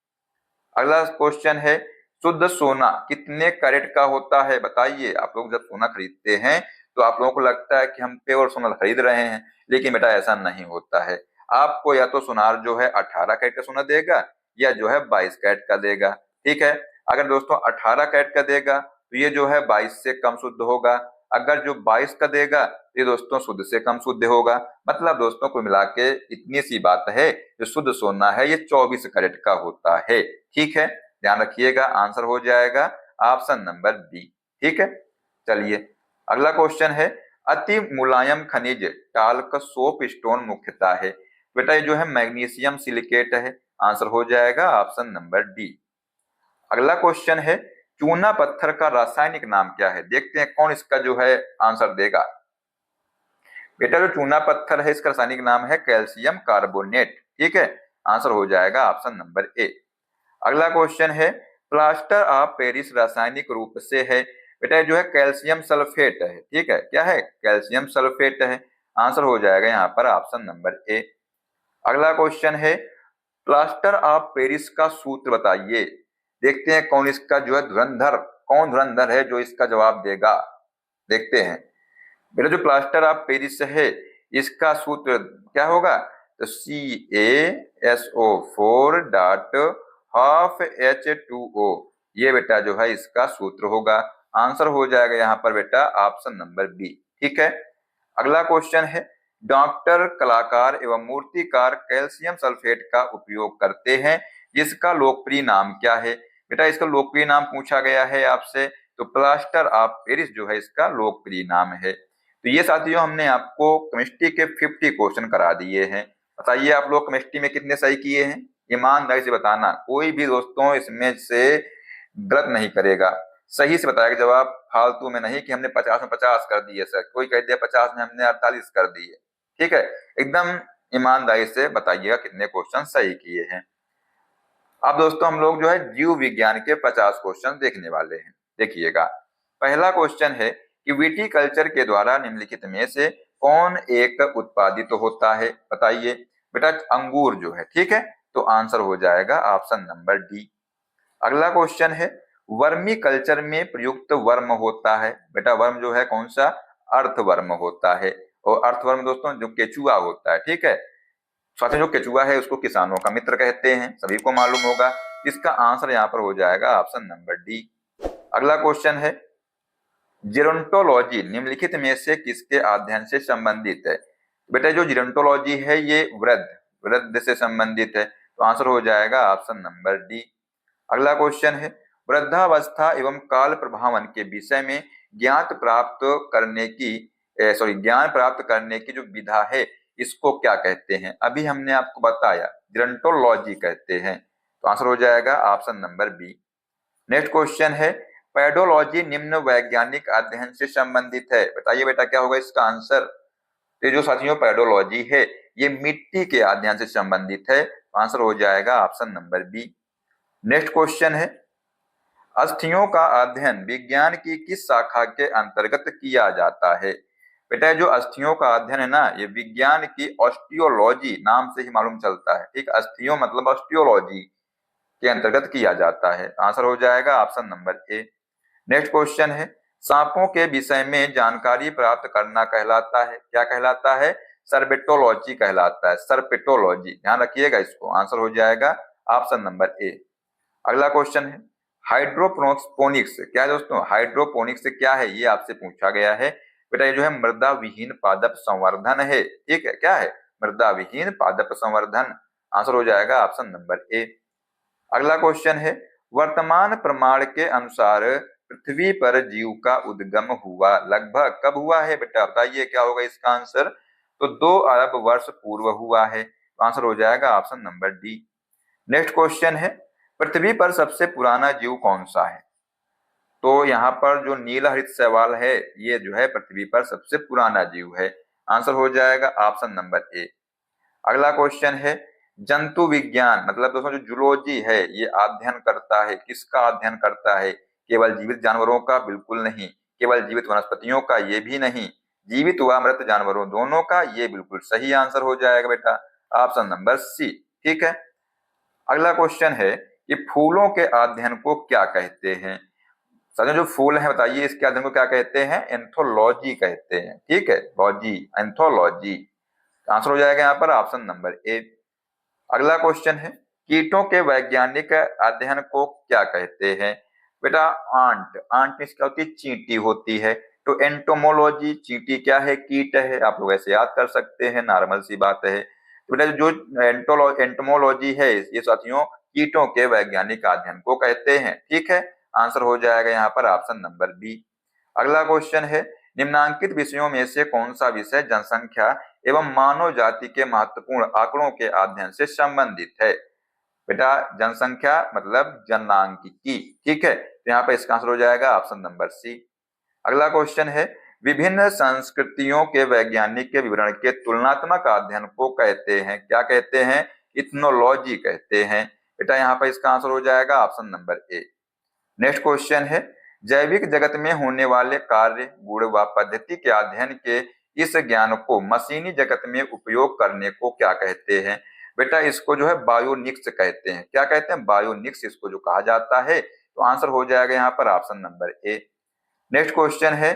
अगला क्वेश्चन है शुद्ध सोना कितने कैरेट का होता है, बताइए। आप लोग जब सोना खरीदते हैं तो आप लोगों को लगता है कि हम प्योर सोना खरीद रहे हैं, लेकिन बेटा ऐसा नहीं होता है। आपको या तो सुनार जो है 18 कैरेट का सोना देगा या जो है 22 कैरेट का देगा, ठीक है। अगर दोस्तों 18 कैरेट का देगा तो ये जो है 22 से कम शुद्ध होगा, अगर जो 22 का देगा तो ये दोस्तों शुद्ध से कम शुद्ध होगा। मतलब दोस्तों को मिला के इतनी सी बात है, जो शुद्ध सोना है ये 24 कैरेट का होता है, ठीक है, ध्यान रखिएगा। आंसर हो जाएगा ऑप्शन नंबर बी, ठीक है। चलिए अगला क्वेश्चन है अति मुलायम खनिज टाल्क सोप स्टोन मुख्यतः है, बेटा ये जो है मैग्नीशियम सिलिकेट है, आंसर हो जाएगा ऑप्शन नंबर डी। अगला क्वेश्चन है चूना पत्थर का रासायनिक नाम क्या है, देखते हैं कौन इसका जो है आंसर देगा। बेटा जो चूना पत्थर है इसका रासायनिक नाम है कैल्शियम कार्बोनेट, ठीक है, आंसर हो जाएगा ऑप्शन नंबर ए। अगला क्वेश्चन है प्लास्टर ऑफ पेरिस रासायनिक रूप से है, बेटा जो है कैल्शियम सल्फेट है, ठीक है, क्या है, कैल्शियम सल्फेट है, आंसर हो जाएगा यहाँ पर ऑप्शन नंबर ए। अगला क्वेश्चन है प्लास्टर ऑफ पेरिस का सूत्र बताइए, देखते हैं कौन इसका जो है धुरंधर, कौन धुरंधर है जो इसका जवाब देगा, देखते हैं। बेटा जो प्लास्टर ऑफ पेरिस है इसका सूत्र क्या होगा, तो CaSO4 डॉट हाफ H2O, ये बेटा जो है इसका सूत्र होगा, आंसर हो जाएगा यहाँ पर बेटा ऑप्शन नंबर बी, ठीक है। अगला क्वेश्चन है डॉक्टर, कलाकार एवं मूर्तिकार कैल्शियम सल्फेट का उपयोग करते हैं, जिसका लोकप्रिय नाम क्या है। बेटा इसका लोकप्रिय नाम पूछा गया है आपसे, तो प्लास्टर ऑफ पेरिस जो है इसका लोकप्रिय नाम है। तो ये साथियों हमने आपको केमिस्ट्री के 50 क्वेश्चन करा दिए हैं। बताइए आप लोग केमिस्ट्री में कितने सही किए हैं, ईमानदारी से बताना, कोई भी दोस्तों इसमें से गलत नहीं करेगा, सही से बताएगा जवाब, फालतू में नहीं कि हमने 50 में 50 कर दिए सर, कोई कह दिया 50 में हमने 48 कर दिए, ठीक है। एकदम ईमानदारी से बताइएगा कितने क्वेश्चन सही किए हैं। अब दोस्तों हम लोग जो है जीव विज्ञान के 50 क्वेश्चन देखने वाले हैं, देखिएगा। पहला क्वेश्चन है कि विटीकल्चर के द्वारा निम्नलिखित में से कौन एक उत्पादित होता है, बताइए। बेटा अंगूर जो है, ठीक है, तो आंसर हो जाएगा ऑप्शन नंबर डी। अगला क्वेश्चन है वर्मी कल्चर में प्रयुक्त वर्म होता है, बेटा वर्म जो है कौन सा, अर्थवर्म होता है, और अर्थवर्म दोस्तों जो केचुआ होता है, ठीक है। साथ जो केचुआ है उसको किसानों का मित्र कहते हैं, सभी को मालूम होगा, इसका आंसर यहाँ पर हो जाएगा ऑप्शन नंबर डी। अगला क्वेश्चन है जेरोंटोलॉजी निम्नलिखित में से किसके अध्ययन से संबंधित है। बेटा जो जेरोंटोलॉजी है ये वृद्ध वृद्ध से संबंधित है, तो आंसर हो जाएगा ऑप्शन नंबर डी। अगला क्वेश्चन है, वृद्धावस्था एवं काल प्रभावन के विषय में ज्ञान प्राप्त करने की जो विधा है इसको क्या कहते हैं? अभी हमने आपको बताया जिरंटोलॉजी कहते हैं, तो आंसर हो जाएगा option number B. Next question है, पेडोलॉजी निम्न वैज्ञानिक अध्ययन से संबंधित है। बताइए बेटा क्या होगा इसका आंसर? तो जो साथियों पेडोलॉजी है ये मिट्टी के अध्ययन से संबंधित है, तो आंसर हो जाएगा option number B. Next question है, अस्थियों का अध्ययन विज्ञान की किस शाखा के अंतर्गत किया जाता है? बेटा जो अस्थियों का अध्ययन है ना, ये विज्ञान की ऑस्टियोलॉजी नाम से ही मालूम चलता है। ठीक, अस्थियों मतलब ऑस्टियोलॉजी के अंतर्गत किया जाता है। आंसर हो जाएगा option number A. Next question है, सांपों के विषय में जानकारी प्राप्त करना कहलाता है, क्या कहलाता है? सर्पेटोलॉजी कहलाता है, सर्पेटोलॉजी, ध्यान रखिएगा इसको। आंसर हो जाएगा ऑप्शन नंबर ए। अगला क्वेश्चन है, हाइड्रोपोनिक्स क्या है दोस्तों? हाइड्रोपोनिक्स क्या है ये आपसे पूछा गया है। बेटा ये जो है मृदा विहीन पादप संवर्धन है। ठीक है, क्या है? मृदा विहीन पादप संवर्धन। आंसर हो जाएगा ऑप्शन नंबर ए। अगला क्वेश्चन है, वर्तमान प्रमाण के अनुसार पृथ्वी पर जीव का उद्गम हुआ लगभग कब हुआ है? बेटा बताइए क्या होगा इसका आंसर? तो 2 अरब वर्ष पूर्व हुआ है, तो आंसर हो जाएगा option number D. Next question है, पृथ्वी पर सबसे पुराना जीव कौन सा है? तो यहाँ पर जो नीलहरित शैवाल है ये जो है पृथ्वी पर सबसे पुराना जीव है। आंसर हो जाएगा ऑप्शन नंबर ए। अगला क्वेश्चन है, जंतु विज्ञान मतलब दोस्तों जो जूलॉजी है ये अध्ययन करता है, किसका अध्ययन करता है? केवल जीवित जानवरों का? बिल्कुल नहीं। केवल जीवित वनस्पतियों का? ये भी नहीं। जीवित व मृत जानवरों दोनों का? ये बिल्कुल सही आंसर हो जाएगा बेटा ऑप्शन नंबर सी। ठीक है। अगला क्वेश्चन है कि फूलों के अध्ययन को क्या कहते हैं? साथियों जो फूल है बताइए इसके अध्ययन को क्या कहते हैं? एंथोलॉजी कहते हैं। ठीक है, लॉजी, एंथोलॉजी। आंसर हो जाएगा यहाँ पर ऑप्शन नंबर ए। अगला क्वेश्चन है, कीटों के वैज्ञानिक अध्ययन को क्या कहते हैं? बेटा आंट, आंट मीन्स क्या होती है? चींटी होती है। तो एंटोमोलॉजी, चींटी क्या है? कीट है। आप लोग ऐसे याद कर सकते हैं, नॉर्मल सी बात है। तो बेटा जो एंटोमोलॉजी है ये साथियों कीटों के वैज्ञानिक अध्ययन को कहते हैं। ठीक है, आंसर हो जाएगा यहाँ पर ऑप्शन नंबर बी। अगला क्वेश्चन है, निम्नांकित विषयों में से कौन सा विषय जनसंख्या एवं मानव जाति के महत्वपूर्ण आंकड़ों के अध्ययन से संबंधित है? बेटा जनसंख्या मतलब जनांकिकी। ठीक है, तो यहाँ पर इसका आंसर हो जाएगा ऑप्शन नंबर सी। अगला क्वेश्चन है, विभिन्न संस्कृतियों के वैज्ञानिक के विवरण के तुलनात्मक अध्ययन को कहते हैं, क्या कहते हैं? इथनोलॉजी कहते हैं। बेटा यहाँ पर इसका आंसर हो जाएगा option number A. Next question है, जैविक जगत में होने वाले कार्य, गुण व पद्धति के अध्ययन के इस ज्ञान को मशीनी जगत में उपयोग करने को क्या कहते हैं? बेटा इसको जो है बायोनिक्स कहते हैं। क्या कहते हैं? बायोनिक्स इसको जो कहा जाता है। तो आंसर हो जाएगा यहाँ पर option number A. Next question है,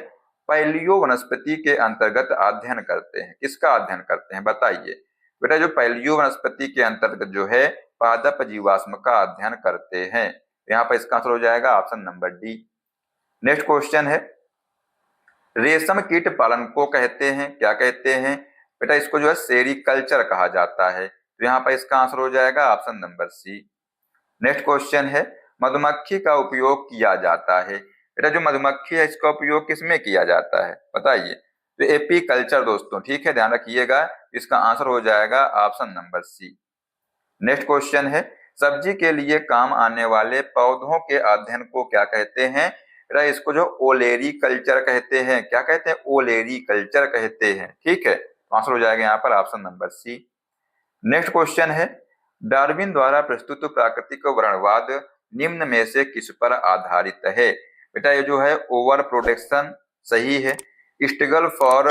पैलियो वनस्पति के अंतर्गत अध्ययन करते हैं, किसका अध्ययन करते हैं बताइए? बेटा जो पैलियो वनस्पति के अंतर्गत जो है पादप जीवाश्म का अध्ययन करते हैं। यहाँ पर इसका आंसर हो जाएगा option number D. Next question है, रेशम कीट पालन को कहते हैं, क्या कहते हैं? बेटा इसको जो है सेरीकल्चर कहा जाता है। तो यहाँ पर इसका आंसर हो जाएगा option number C. Next question है, मधुमक्खी का उपयोग किया जाता है। बेटा जो मधुमक्खी है इसका उपयोग किसमें किया जाता है बताइए? तो एपीकल्चर दोस्तों। ठीक है, ध्यान रखिएगा, इसका आंसर हो जाएगा option number C. Next question है, सब्जी के लिए काम आने वाले पौधों के अध्ययन को क्या कहते हैं? बेटा इसको जो ओलेरी कल्चर कहते हैं। क्या कहते हैं? ओलेरी कल्चर कहते हैं। ठीक है, आंसर हो जाएगा यहाँ पर option number C. Next question है, डार्विन द्वारा प्रस्तुत प्राकृतिक वर्णवाद निम्न में से किस पर आधारित है? बेटा ये जो है ओवर प्रोटेक्शन सही है, struggle for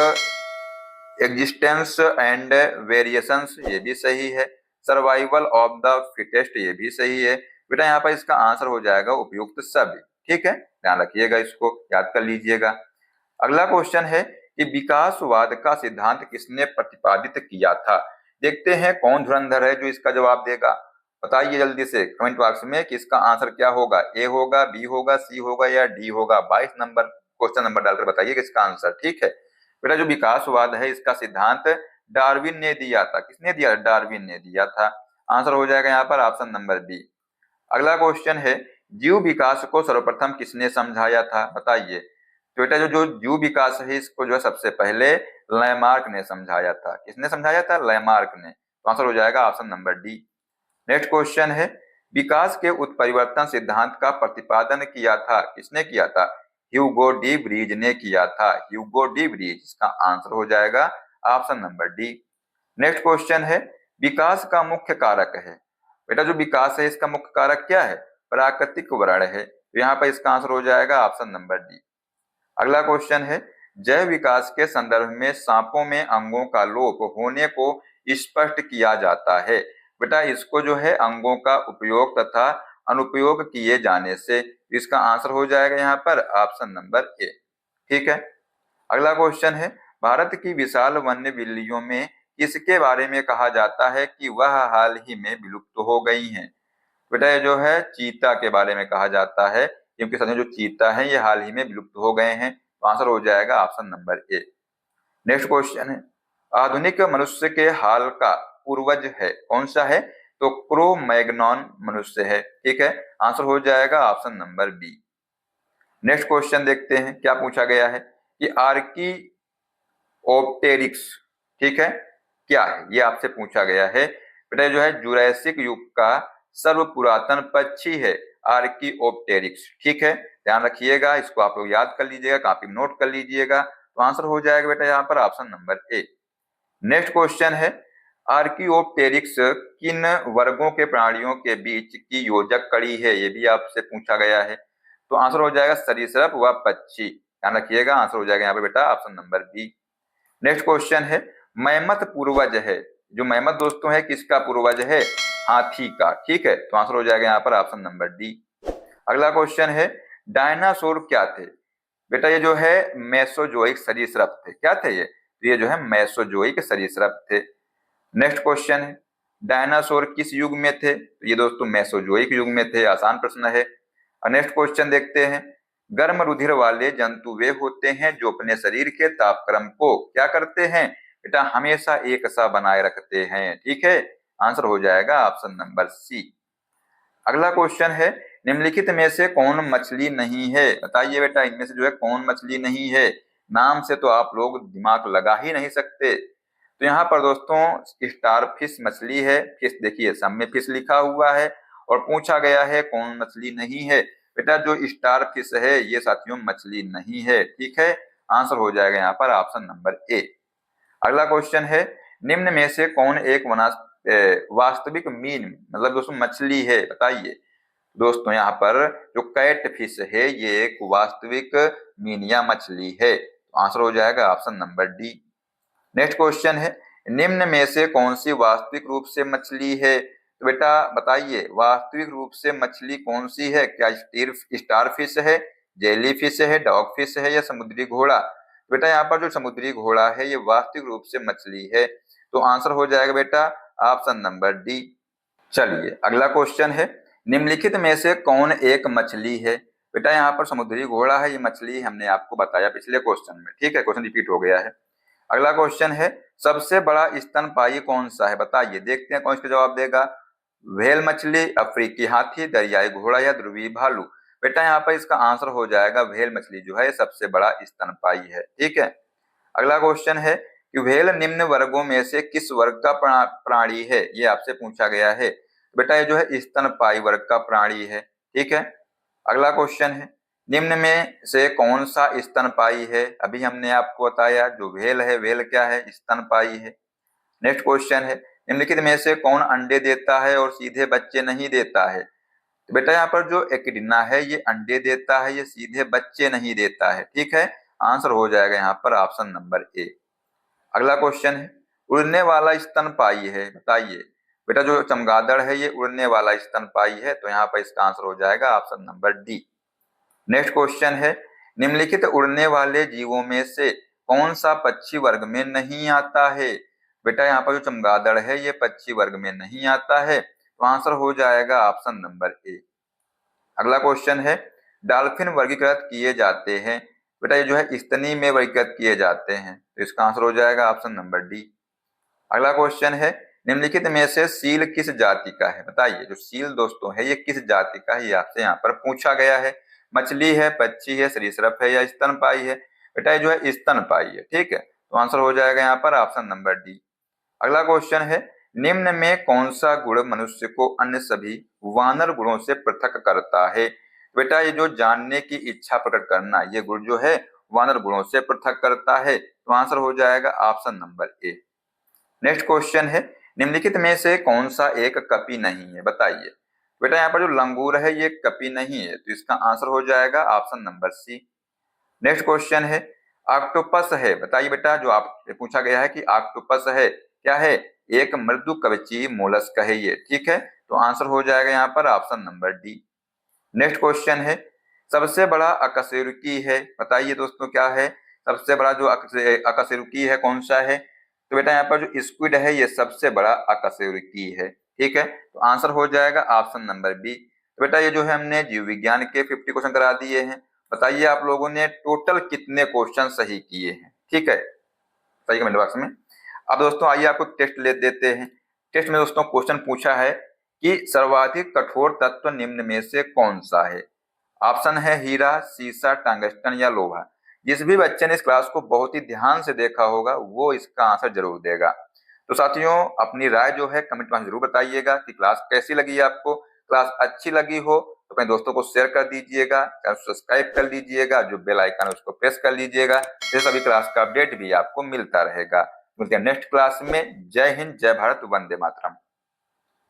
existence and variations ये भी सही है, सर्वाइवल ऑफ द फिटेस्ट ये भी सही है। बेटा यहाँ पर इसका आंसर हो जाएगा उपयुक्त सभी। ठीक है, ध्यान रखिएगा, इसको याद कर लीजिएगा। अगला क्वेश्चन है कि विकासवाद का सिद्धांत किसने प्रतिपादित किया था? देखते हैं कौन धुरंधर है जो इसका जवाब देगा। बताइए जल्दी से कमेंट बॉक्स में कि इसका आंसर क्या होगा? ए होगा, बी होगा, सी होगा या डी होगा? 22 नंबर क्वेश्चन नंबर डालकर बताइए किसका आंसर। ठीक है, बेटा जो विकासवाद है इसका सिद्धांत डार्विन ने दिया था। किसने दिया? डार्विन ने दिया था। आंसर हो जाएगा यहाँ पर ऑप्शन नंबर बी। अगला क्वेश्चन है, जीव विकास को सर्वप्रथम किसने समझाया था? बताइए। तो बेटा जो जो जीव विकास है इसको जो है सबसे पहले लैमार्क ने समझाया था। किसने समझाया था? लैमार्क ने। तो आंसर हो जाएगा option number D. Next question है, विकास के उत्परिवर्तन सिद्धांत का प्रतिपादन किया था। किसने किया था? ह्यूगो डी ब्रीज ने किया था। ह्यूगो डी ब्रीज, इसका आंसर हो जाएगा option number D. Next question है, विकास का मुख्य कारक है। बेटा जो विकास है इसका मुख्य कारक क्या है? प्राकृतिक वर्ण है। तो यहाँ पर इसका आंसर हो जाएगा ऑप्शन नंबर डी। अगला क्वेश्चन है, जैव विकास के संदर्भ में सांपों में अंगों का लोप होने को स्पष्ट किया जाता है। बेटा इसको जो है अंगों का उपयोग तथा अनुपयोग किए जाने से, इसका आंसर हो जाएगा यहाँ पर ऑप्शन नंबर ए। ठीक है। अगला क्वेश्चन है, भारत की विशाल वन्य बिल्लियों में किसके बारे में कहा जाता है कि वह हाल ही में विलुप्त हो गई हैं? बेटा ये जो है चीता के बारे में कहा जाता है, क्योंकि सच में जो चीता है ये हाल ही में विलुप्त हो गए हैं। तो आंसर हो जाएगा option number A. Next question है, आधुनिक मनुष्य के हाल का पूर्वज है कौन सा है? तो क्रो मैग्नॉन मनुष्य है। ठीक है, आंसर हो जाएगा option number B. Next question देखते हैं क्या पूछा गया है कि आर्की ओप्टेरिक्स, ठीक है, क्या है? ये आपसे पूछा गया है। बेटा जो है जुरैसिक युग का सर्व पुरातन पक्षी है आर्कियोप्टेरिक्स। ठीक है, ध्यान रखिएगा, इसको आप लोग याद कर लीजिएगा, कॉपी में नोट कर लीजिएगा। तो आंसर हो जाएगा बेटा यहाँ पर option number A. Next question है, आर्कियोप्टेरिक्स किन वर्गों के प्राणियों के बीच की योजक कड़ी है? ये भी आपसे पूछा गया है। तो आंसर हो जाएगा सरीसृप व पक्षी। ध्यान रखिएगा, आंसर हो जाएगा यहाँ पे बेटा option number B. Next question है, मैमथ पूर्वज है। जो मैमथ दोस्तों है किसका पूर्वज है? हाथी का। ठीक है, तो आंसर हो जाएगा यहाँ पर ऑप्शन नंबर डी। अगला क्वेश्चन है, डायनासोर क्या थे? बेटा ये जो है मेसोजोइक सरीसृप थे। क्या थे ये? तो ये जो है मेसोजोइक सरीसृप थे। नेक्स्ट क्वेश्चन है, डायनासोर किस युग में थे? तो ये दोस्तों मेसोजोइक युग में थे। आसान प्रश्न है। और नेक्स्ट क्वेश्चन देखते हैं, गर्म रुधिर वाले जंतु वे होते हैं जो अपने शरीर के तापक्रम को क्या करते हैं? बेटा हमेशा एक सा बनाए रखते हैं। ठीक है, आंसर हो जाएगा ऑप्शन नंबर सी। अगला क्वेश्चन है, निम्नलिखित में से कौन मछली नहीं है? बताइए बेटा इनमें से जो है कौन मछली नहीं है? नाम से तो आप लोग दिमाग लगा ही नहीं सकते। तो यहाँ पर दोस्तों स्टार फिश मछली है। फिश देखिए सब में फिश लिखा हुआ है और पूछा गया है कौन मछली नहीं है। बेटा जो स्टार फिश है ये साथियों मछली नहीं है। ठीक है, आंसर हो जाएगा यहाँ पर ऑप्शन नंबर ए। अगला क्वेश्चन है, निम्न में से कौन एक वास्तविक मीन मतलब दोस्तों मछली है? बताइए। दोस्तों यहाँ पर जो कैट फिश है ये एक वास्तविक मीनिया मछली है। तो आंसर हो जाएगा option number D. Next question है, निम्न में से कौन सी वास्तविक रूप से मछली है? तो बेटा बताइए वास्तविक रूप से मछली कौन सी है? क्या स्टार फिश है, जेली फिश है, डॉग फिश है या समुद्री घोड़ा? बेटा यहाँ पर जो समुद्री घोड़ा है ये वास्तविक रूप से मछली है। तो आंसर हो जाएगा बेटा ऑप्शन नंबर डी। चलिए अगला क्वेश्चन है, निम्नलिखित में से कौन एक मछली है? बेटा यहाँ पर समुद्री घोड़ा है, ये मछली हमने आपको बताया पिछले क्वेश्चन में। ठीक है, क्वेश्चन रिपीट हो गया है। अगला क्वेश्चन है, सबसे बड़ा स्तनपायी कौन सा है? बताइए, देखते हैं कौन इसका जवाब देगा। व्हेल मछली, अफ्रीकी हाथी, दरियाई घोड़ा या ध्रुवी भालू? बेटा यहाँ पर इसका आंसर हो जाएगा व्हेल मछली जो है सबसे बड़ा स्तनपायी है। ठीक है। अगला क्वेश्चन है कि व्हेल निम्न वर्गों में से किस वर्ग का प्राणी है? ये आपसे पूछा गया है। बेटा ये जो है स्तनपायी वर्ग का प्राणी है। ठीक है। अगला क्वेश्चन है, निम्न में से कौन सा स्तनपायी है? अभी हमने आपको बताया जो व्हेल है, व्हेल क्या है? स्तनपायी है। नेक्स्ट क्वेश्चन है, निम्नलिखित में से कौन अंडे देता है और सीधे बच्चे नहीं देता है? तो बेटा यहाँ पर जो एकिडना है ये अंडे देता है, ये सीधे बच्चे नहीं देता है। ठीक है, आंसर हो जाएगा यहाँ पर ऑप्शन नंबर ए। अगला क्वेश्चन है, उड़ने वाला स्तनपायी है? बताइए। बेटा जो चमगादड़ है ये उड़ने वाला स्तनपायी है। तो यहाँ पर इसका आंसर हो जाएगा option number D. Next question है, निम्नलिखित उड़ने वाले जीवों में से कौन सा पक्षी वर्ग में नहीं आता है? बेटा यहाँ पर जो चमगादड़ है ये पक्षी वर्ग में नहीं आता है। तो आंसर हो जाएगा ऑप्शन नंबर ए। अगला क्वेश्चन है, डॉल्फिन वर्गीकृत किए जाते हैं? बेटा ये जो है स्तनी में वर्गीकृत किए जाते हैं। तो इसका आंसर हो जाएगा ऑप्शन नंबर डी। अगला क्वेश्चन है, निम्नलिखित में से सील किस जाति का है? बताइए, जो सील दोस्तों है ये किस जाति का है, ये आपसे यहाँ पर पूछा गया है। मछली है, पक्षी है, सरीसृप है या स्तनपायी है? बेटा ये जो है स्तनपायी है, ठीक है। तो आंसर हो जाएगा यहाँ पर ऑप्शन नंबर डी। अगला क्वेश्चन है, निम्न में कौन सा गुण मनुष्य को अन्य सभी वानर गुणों से पृथक करता है? बेटा ये जो जानने की इच्छा प्रकट करना, ये गुण जो है वानर गुणों से पृथक करता है। तो आंसर हो जाएगा option number A. Next question है, निम्नलिखित में से कौन सा एक कपी नहीं है? बताइए। बेटा यहाँ पर जो लंगूर है ये कपी नहीं है, तो इसका आंसर हो जाएगा option number C. Next question है, ऑक्टोपस है। बताइए बेटा, जो आप पूछा गया है कि ऑक्टोपस है क्या है? एक मृदु कवची मोलस्क है ये, ठीक है। तो आंसर हो जाएगा यहाँ पर option number D. Next question है, सबसे बड़ा अकशेरुकी है। बताइए दोस्तों क्या है सबसे बड़ा जो अकशेरुकी है, कौन सा है? तो बेटा यहाँ पर जो स्क्विड है ये सबसे बड़ा अकशेरुकी है, ठीक है। तो आंसर हो जाएगा ऑप्शन नंबर बी। तो बेटा ये जो है हमने जीव विज्ञान के 50 क्वेश्चन करा दिए हैं। बताइए आप लोगों ने टोटल कितने क्वेश्चन सही किए हैं, ठीक है, सही कमेंट बॉक्स में। अब दोस्तों आइए आपको टेस्ट ले देते हैं। टेस्ट में दोस्तों क्वेश्चन पूछा है कि सर्वाधिक कठोर तत्व निम्न में से कौन सा है? ऑप्शन है हीरा, सीसा, टंगस्टन या लोहा। जिस भी बच्चे ने इस क्लास को बहुत ही ध्यान से देखा होगा वो इसका आंसर जरूर देगा। तो साथियों अपनी राय जो है कमेंट में जरूर बताइएगा कि क्लास कैसी लगी आपको। क्लास अच्छी लगी हो तो अपने दोस्तों को शेयर कर दीजिएगा, सब्सक्राइब कर लीजिएगा, जो बेल आइकन है उसको प्रेस कर लीजिएगा। ये सभी क्लास का अपडेट भी आपको मिलता रहेगा। मिलते हैं नेक्स्ट क्लास में। जय हिंद, जय भारत, वंदे मातरम।